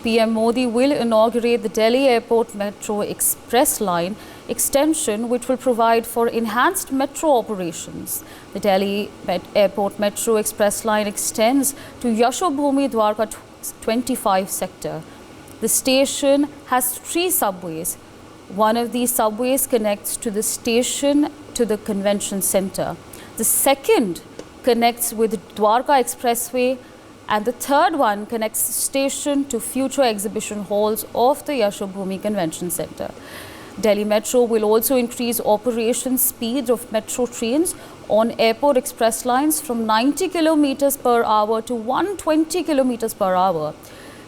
PM Modi will inaugurate the Delhi Airport Metro Express line extension, which will provide for enhanced metro operations. The Delhi Airport Metro Express line extends to Yashobhoomi Dwarka 25 sector. The station has 3 subways. One of these subways connects to the station to the convention center. The second connects with Dwarka Expressway, and the third one connects the station to future exhibition halls of the Yashobhoomi Convention Center. Delhi Metro will also increase operation speed of metro trains on airport express lines from 90 kilometers per hour to 120 kilometers per hour.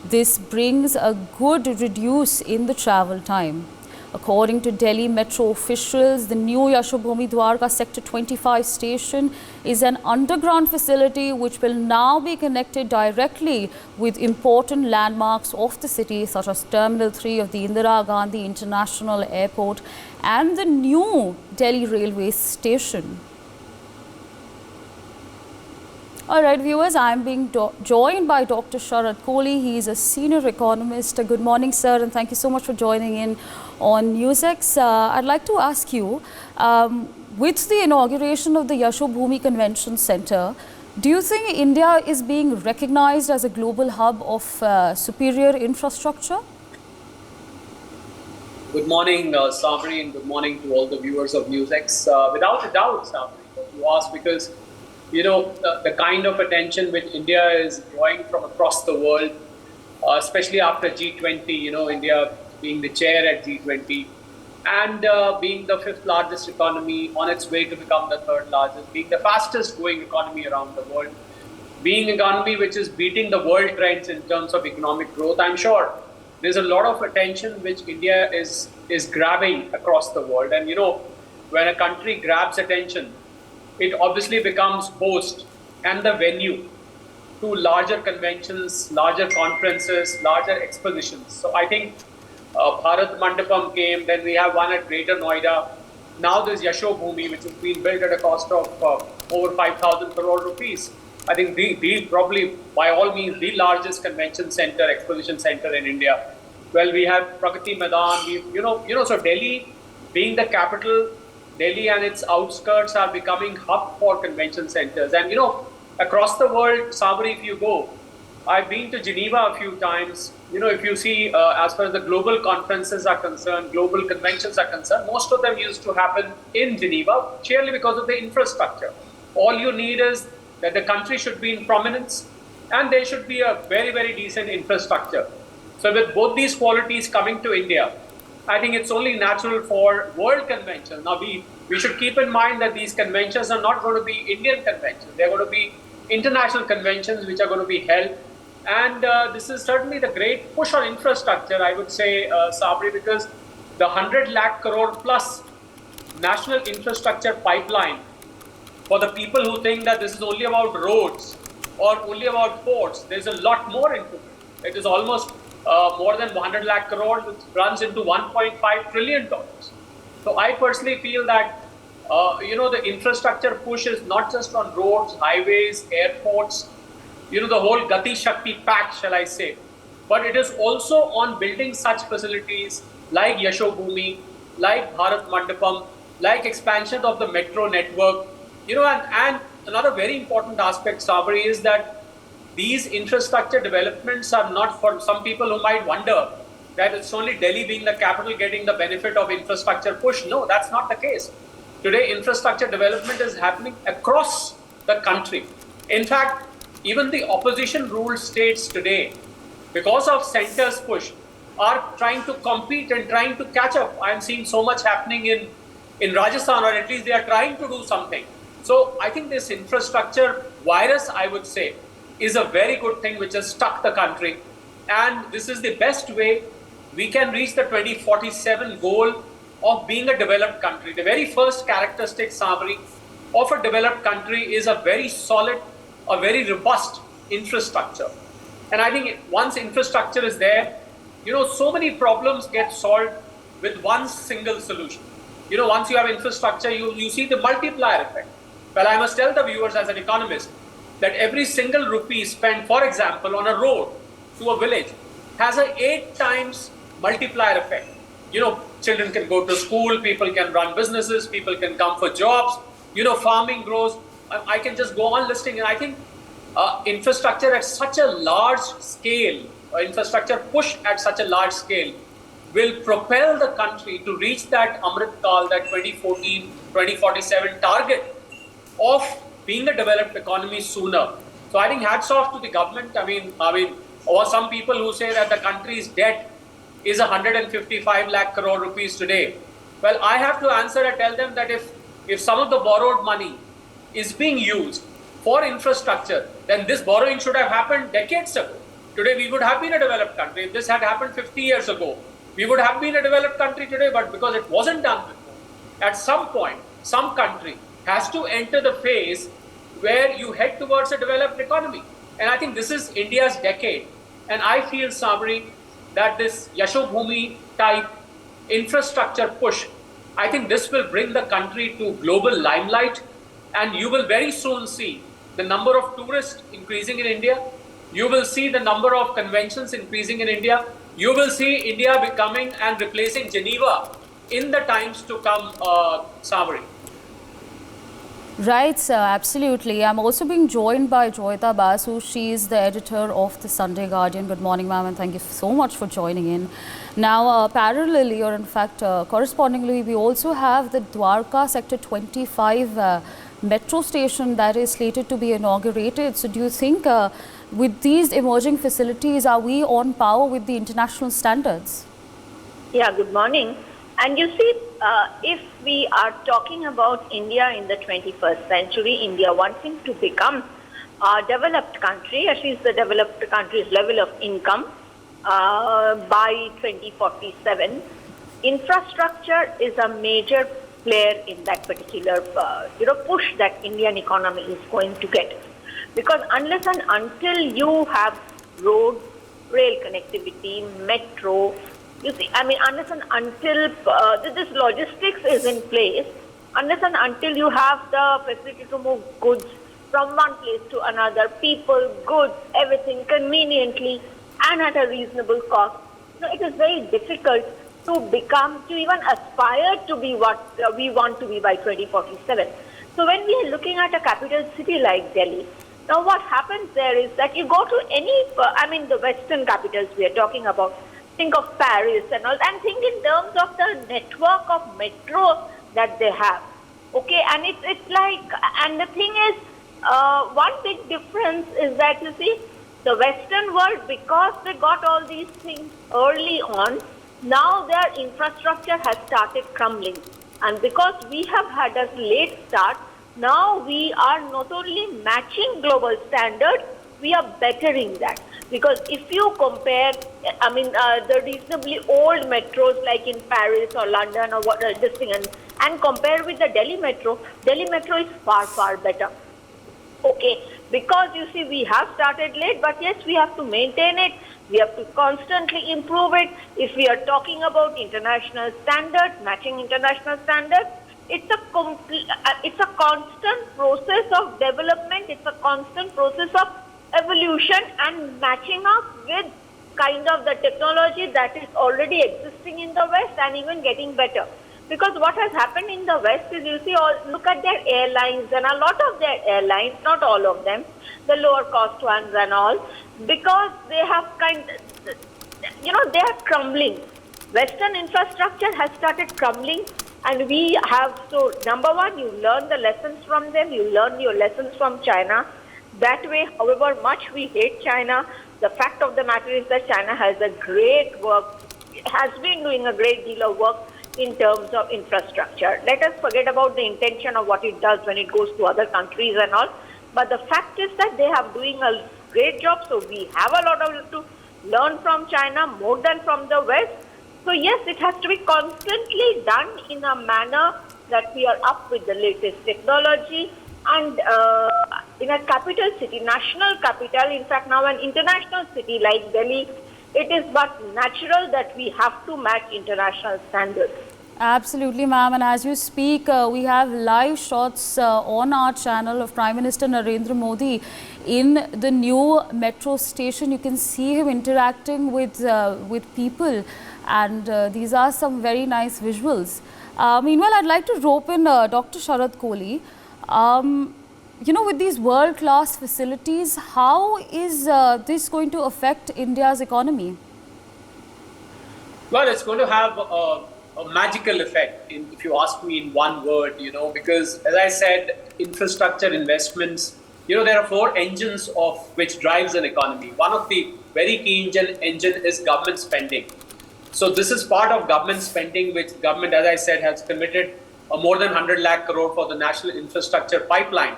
This brings a good reduce in the travel time. According to Delhi Metro officials, the new Yashobhoomi Dwarka Sector 25 station is an underground facility which will now be connected directly with important landmarks of the city, such as Terminal 3 of the Indira Gandhi International Airport and the new Delhi Railway Station. All right, viewers, I am being joined by Dr. Sharad Kohli. He is a senior economist. Good morning, sir, and thank you so much for joining in on NewsX. I'd like to ask you, with the inauguration of the Yashobhoomi Convention Center, do you think India is being recognized as a global hub of superior infrastructure? Good morning, Sabri, and good morning to all the viewers of NewsX. Without a doubt, Sabri, you asked, because you know, the kind of attention which India is drawing from across the world, especially after G20, you know, India being the chair at G20 and being the 5th largest economy on its way to become the 3rd largest, being the fastest growing economy around the world, being an economy which is beating the world trends in terms of economic growth. I'm sure there's a lot of attention which India is grabbing across the world. And, you know, when a country grabs attention, it obviously becomes host and the venue to larger conventions, larger conferences, larger expositions. So I think Bharat Mandapam came, then we have one at Greater Noida. Now there's Yashobhoomi, which has been built at a cost of over 5,000 crore rupees. I think the probably, by all means, the largest convention center, exposition center in India. Well, we have Pragati Maidan. So Delhi being the capital, Delhi and its outskirts are becoming hub for convention centers. And, you know, across the world, Sabri, if you go, I've been to Geneva a few times. You know, if you see, as far as the global conferences are concerned, global conventions are concerned, most of them used to happen in Geneva, purely because of the infrastructure. All you need is that the country should be in prominence and there should be a very, very decent infrastructure. So with both these qualities coming to India, I think it's only natural for world conventions. Now, we should keep in mind that these conventions are not going to be Indian conventions. They're going to be international conventions which are going to be held. And this is certainly the great push on infrastructure, I would say, Sabri, because the 100 lakh crore plus national infrastructure pipeline, for the people who think that this is only about roads or only about ports, there's a lot more into it. It is almost more than 100 lakh crore, which runs into $1.5 trillion. So I personally feel that, the infrastructure push is not just on roads, highways, airports, the whole Gati Shakti pact, shall I say, but it is also on building such facilities like Yashobhoomi, like Bharat Mandapam, like expansion of the metro network, and another very important aspect, Sabri, is that these infrastructure developments are not, for some people who might wonder that it's only Delhi being the capital getting the benefit of infrastructure push. No, that's not the case. Today, infrastructure development is happening across the country. In fact, even the opposition ruled states today, because of center's push, are trying to compete and trying to catch up. I'm seeing so much happening in Rajasthan, or at least they are trying to do something. So I think this infrastructure virus, I would say, is a very good thing which has stuck the country. And this is the best way we can reach the 2047 goal of being a developed country. The very first characteristic, Sabri, of a developed country is a very solid, a very robust infrastructure. And I think once infrastructure is there, so many problems get solved with one single solution. Once you have infrastructure, you see the multiplier effect. Well, I must tell the viewers as an economist that every single rupee spent, for example, on a road to a village has a 8 times multiplier effect. You know, children can go to school, people can run businesses, people can come for jobs, you know, farming grows. I can just go on listing, and I think infrastructure at such a large scale, infrastructure push at such a large scale will propel the country to reach that Amrit Kal, that 2014, 2047 target of being a developed economy sooner. So I think hats off to the government. I mean, or some people who say that the country's debt is 155 lakh crore rupees today. Well, I have to answer and tell them that if some of the borrowed money is being used for infrastructure, then this borrowing should have happened decades ago. Today we would have been a developed country. If this had happened 50 years ago, we would have been a developed country today, but because it wasn't done before, at some point, some country has to enter the phase where you head towards a developed economy. And I think this is India's decade. And I feel, Sabri, that this Yashobhumi type infrastructure push, I think this will bring the country to global limelight, and you will very soon see the number of tourists increasing in India. You will see the number of conventions increasing in India. You will see India becoming and replacing Geneva in the times to come, Sabri. Right, sir, absolutely. I'm also being joined by Joyita Basu. She is the editor of the Sunday Guardian. Good morning, ma'am, and thank you so much for joining in. Now, parallelly, or in fact, correspondingly, we also have the Dwarka Sector 25 metro station that is slated to be inaugurated. So do you think with these emerging facilities, are we on par with the international standards? Yeah, good morning. And you see, if we are talking about India in the 21st century, India wanting to become a developed country, at least the developed country's level of income by 2047, infrastructure is a major player in that particular push that Indian economy is going to get. Because unless and until you have road, rail connectivity, metro, you see, I mean, unless and until this logistics is in place, unless and until you have the facility to move goods from one place to another, people, goods, everything conveniently and at a reasonable cost, it is very difficult to even aspire to be what we want to be by 2047. So when we are looking at a capital city like Delhi, now what happens there is that you go to any, the Western capitals we are talking about, think of Paris and all, and think in terms of the network of metro that they have. Okay, and it's like, and the thing is, one big difference is that, you see, the Western world, because they got all these things early on, now their infrastructure has started crumbling. And because we have had a late start, now we are not only matching global standards, we are bettering that. Because if you compare, the reasonably old metros like in Paris or London or this thing, and compare with the Delhi metro is far, far better. Okay, because you see, we have started late, but yes, we have to maintain it. We have to constantly improve it. If we are talking about international standards, matching international standards, it's a constant process of development. It's a constant process of evolution and matching up with kind of the technology that is already existing in the West and even getting better. Because what has happened in the West is, you see, look at their airlines, and a lot of their airlines, not all of them, the lower cost ones and all, because they have they are crumbling. Western infrastructure has started crumbling, and we have, so number one, you learn the lessons from them, you learn your lessons from China. That way, however much we hate China, the fact of the matter is that China has been doing a great deal of work in terms of infrastructure. Let us forget about the intention of what it does when it goes to other countries and all. But the fact is that they have doing a great job. So we have a lot to learn from China more than from the West. So yes, it has to be constantly done in a manner that we are up with the latest technology. And in a capital city, national capital, in fact now an international city like Delhi, it is but natural that we have to match international standards. Absolutely, ma'am. And as you speak, we have live shots on our channel of Prime Minister Narendra Modi in the new metro station. You can see him interacting with people, and these are some very nice visuals. Meanwhile, I'd like to rope in Dr. Sharad Kohli. With these world-class facilities, how is this going to affect India's economy? Well, it's going to have a magical effect, if you ask me in one word, because as I said, infrastructure investments, there are four engines of which drives an economy. One of the very key engine is government spending. So this is part of government spending, which government, as I said, has committed more than 100 lakh crore for the national infrastructure pipeline.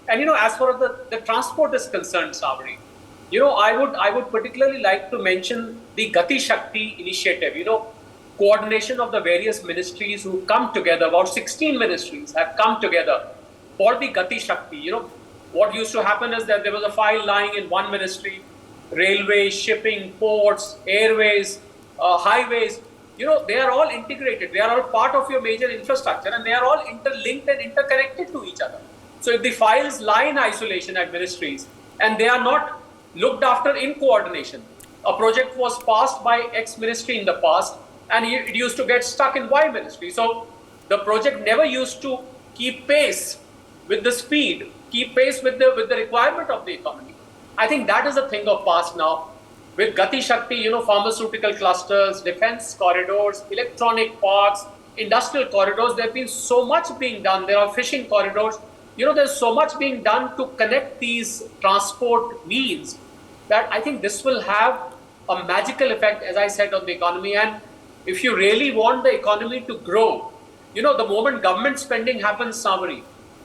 And, as far as the transport is concerned, Sabri, I would particularly like to mention the Gati Shakti initiative, coordination of the various ministries who come together. About 16 ministries have come together for the Gati Shakti. What used to happen is that there was a file lying in one ministry, railways, shipping, ports, airways, highways, they are all integrated. They are all part of your major infrastructure, and they are all interlinked and interconnected to each other. So if the files lie in isolation at ministries and they are not looked after in coordination, a project was passed by X ministry in the past and it used to get stuck in Y ministry. So the project never used to keep pace with the speed, keep pace with the requirement of the economy. I think that is a thing of past now. With Gati Shakti, pharmaceutical clusters, defense corridors, electronic parks, industrial corridors, there have been so much being done. There are fishing corridors. There's so much being done to connect these transport means that I think this will have a magical effect, as I said, on the economy. And if you really want the economy to grow, the moment government spending happens, Samari,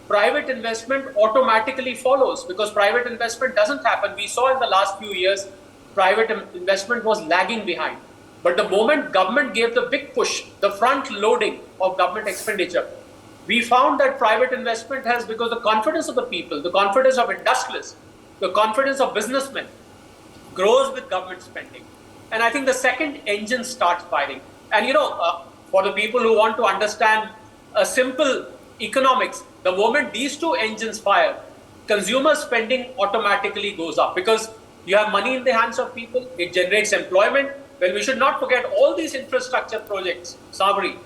private investment automatically follows, because private investment doesn't happen. We saw in the last few years, private investment was lagging behind. But the moment government gave the big push, the front loading of government expenditure, we found that private investment has, because the confidence of the people, the confidence of industrialists, the confidence of businessmen grows with government spending. And I think the second engine starts firing. And for the people who want to understand a simple economics, the moment these two engines fire, consumer spending automatically goes up, because you have money in the hands of people, it generates employment. Well, we should not forget all these infrastructure projects, Sabri,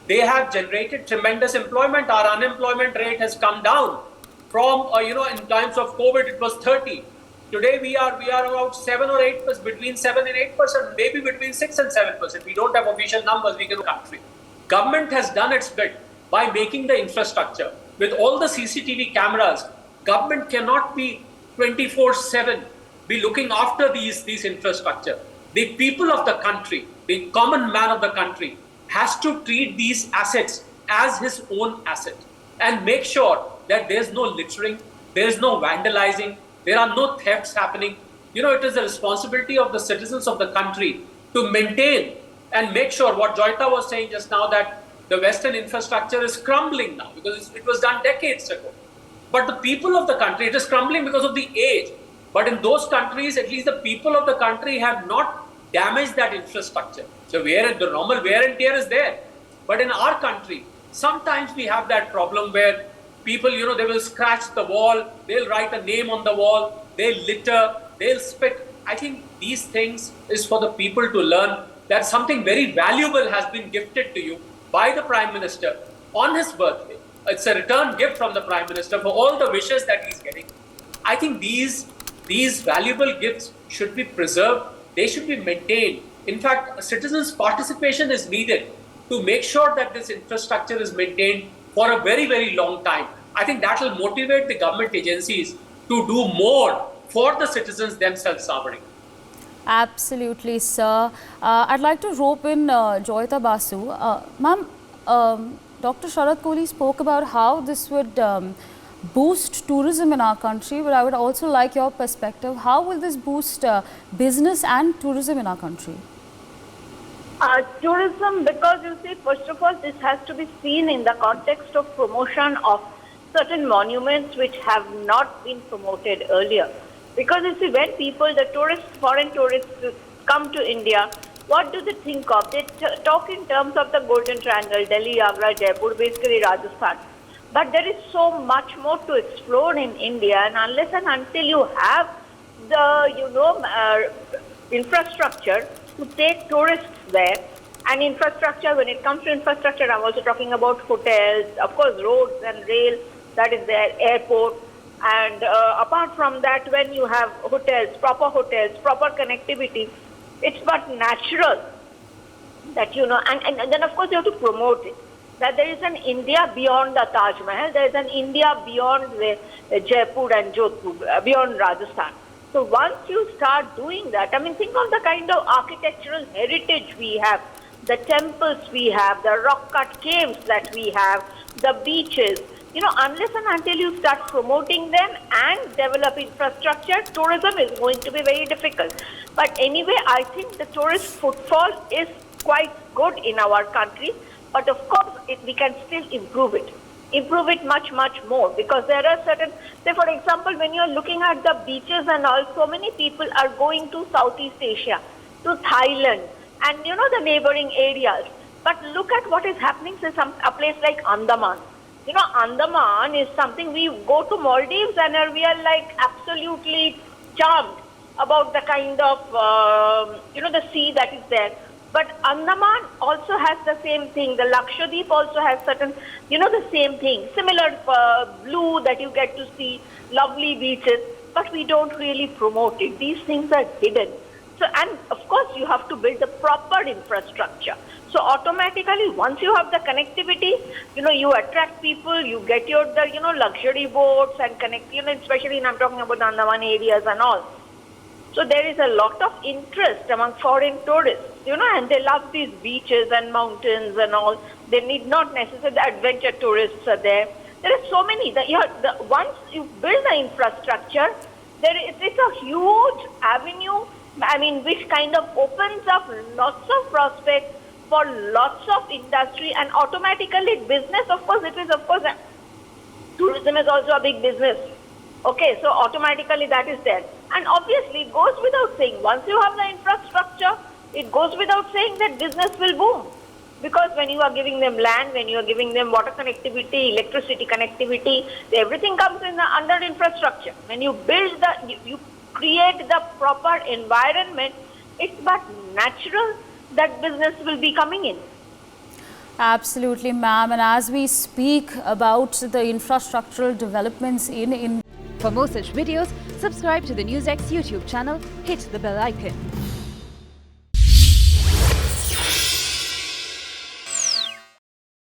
they have generated tremendous employment. Our unemployment rate has come down from, in times of COVID, it was 30. Today, we are about 7 or 8%, between 7 and 8%, maybe between 6 and 7%. We don't have official numbers, we can country. Government has done its bit by making the infrastructure. With all the CCTV cameras, government cannot be 24/7, be looking after these infrastructure. The people of the country, the common man of the country, has to treat these assets as his own asset and make sure that there's no littering, there's no vandalizing, there are no thefts happening. It is the responsibility of the citizens of the country to maintain and make sure what Joyita was saying just now, that the Western infrastructure is crumbling now because it was done decades ago. But the people of the country, it is crumbling because of the age. But in those countries, at least the people of the country have not damaged that infrastructure. So the normal wear and tear is there. But in our country, sometimes we have that problem where people, they will scratch the wall, they'll write a name on the wall, they'll litter, they'll spit. I think these things is for the people to learn that something very valuable has been gifted to you by the Prime Minister on his birthday. It's a return gift from the Prime Minister for all the wishes that he's getting. I think these valuable gifts should be preserved, they should be maintained. In fact, citizens' participation is needed to make sure that this infrastructure is maintained for a very, very long time. I think that will motivate the government agencies to do more for the citizens themselves, Sabri. Absolutely, sir. I'd like to rope in Joyita Basu. Ma'am, Dr. Sharad Kohli spoke about how this would boost tourism in our country, but I would also like your perspective. How will this boost business and tourism in our country? Tourism, because you see, first of all, this has to be seen in the context of promotion of certain monuments which have not been promoted earlier. Because you see, when people, the tourists, foreign tourists come to India, what do they think of? They talk in terms of the Golden Triangle, Delhi, Agra, Jaipur, basically Rajasthan. But there is so much more to explore in India, and unless and until you have the infrastructure to take tourists there, and infrastructure, when it comes to infrastructure, I'm also talking about hotels, of course, roads and rail, that is there, airport. And apart from that, when you have hotels, proper connectivity, it's but natural that, and then of course you have to promote it. That there is an India beyond the Taj Mahal, there is an India beyond Jaipur and Jodhpur, beyond Rajasthan. So once you start doing that, I mean, think of the kind of architectural heritage we have, the temples we have, the rock-cut caves that we have, the beaches. Unless and until you start promoting them and develop infrastructure, tourism is going to be very difficult. But anyway, I think the tourist footfall is quite good in our country. But of course, we can still improve it much, much more, because there are certain, say for example, when you're looking at the beaches and all, so many people are going to Southeast Asia, to Thailand, and the neighboring areas. But look at what is happening to a place like Andaman. Andaman is something, we go to Maldives and we are like absolutely charmed about the kind of, the sea that is there. But Andaman also has the same thing. The Lakshadweep also has certain, the same thing. Similar blue that you get to see, lovely beaches, but we don't really promote it. These things are hidden. So, and of course, you have to build the proper infrastructure. So automatically, once you have the connectivity, you attract people, you get the luxury boats and connect, especially I'm talking about the Andaman areas and all. So there is a lot of interest among foreign tourists, and they love these beaches and mountains and all. They need not necessarily, the adventure tourists are there. There are so many. Once you build the infrastructure, it's a huge avenue, I mean, which kind of opens up lots of prospects for lots of industry, and automatically business, of course, tourism is also a big business. Okay, so automatically that is there. And obviously it goes without saying, once you have the infrastructure, it goes without saying that business will boom. Because when you are giving them land, when you are giving them water connectivity, electricity connectivity, everything comes under infrastructure. When you build you create the proper environment, it's but natural that business will be coming in. Absolutely, ma'am. And as we speak about the infrastructural developments in India, for more such videos, subscribe to the NewsX YouTube channel, hit the bell icon.